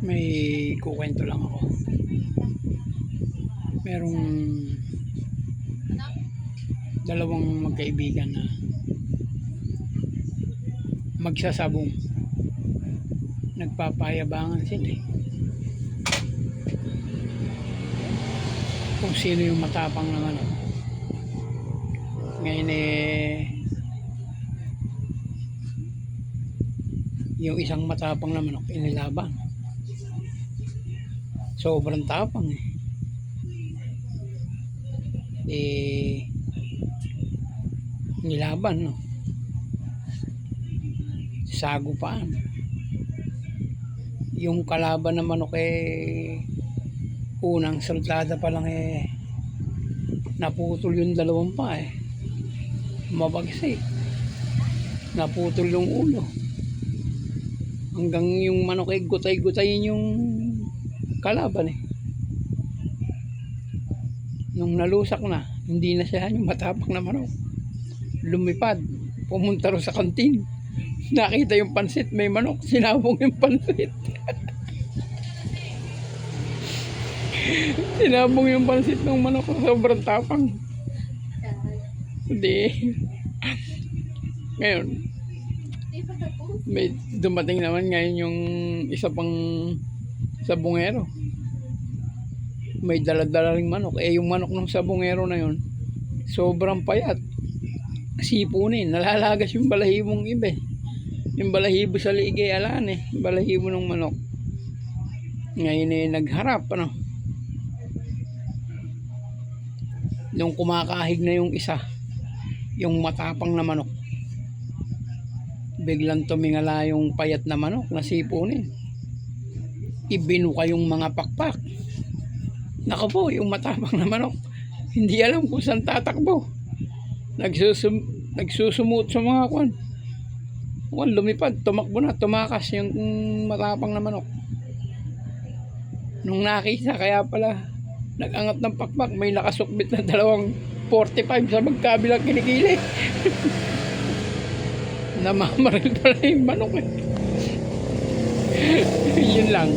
May kukwento lang ako. Merong dalawang magkaibigan na magsasabong. Nagpapayabangan sila eh. Kung sino yung matapang naman. Ngayon yung isang matapang na manok inilaban. Sobrang tapang nilaban, no? Sagupaan. Yung kalaban na manok unang sultada pa lang naputol yung dalawang pa mabagsik, naputol yung ulo, hanggang yung manok gutay-gutayin yung kalaban nung nalusak na, hindi na siya yung matapang na manok. Lumipad, pumunta rin sa kantin, nakita yung pansit, may manok, sinabong yung pansit. Sinabong yung pansit ng manok, sobrang tapang. Hindi. Ngayon, may dumating naman ngayon yung isa pang sabungero. May dala-dala ring manok. Yung manok ng sabungero na yun, sobrang payat. Sipunin, nalalagas yung balahibong iba. Yung balahibo sa liig alaan yung balahibo ng manok. Ngayon nagharap, nung kumakahig na yung isa, yung matapang na manok, biglang tumingala yung payat na manok na sipunin. Ibinuka yung mga pakpak. Nako po, yung matapang na manok, hindi alam kung saan tatakbo. Nagsusumut sa mga kwan. Lumipad, tumakbo na, tumakas yung matapang na manok. Nung nakita, kaya pala nag-angat ng pakpak, may nakasukbit na 245 sa magkabilang kilikili. Namamaril pala yung manok. Yun lang.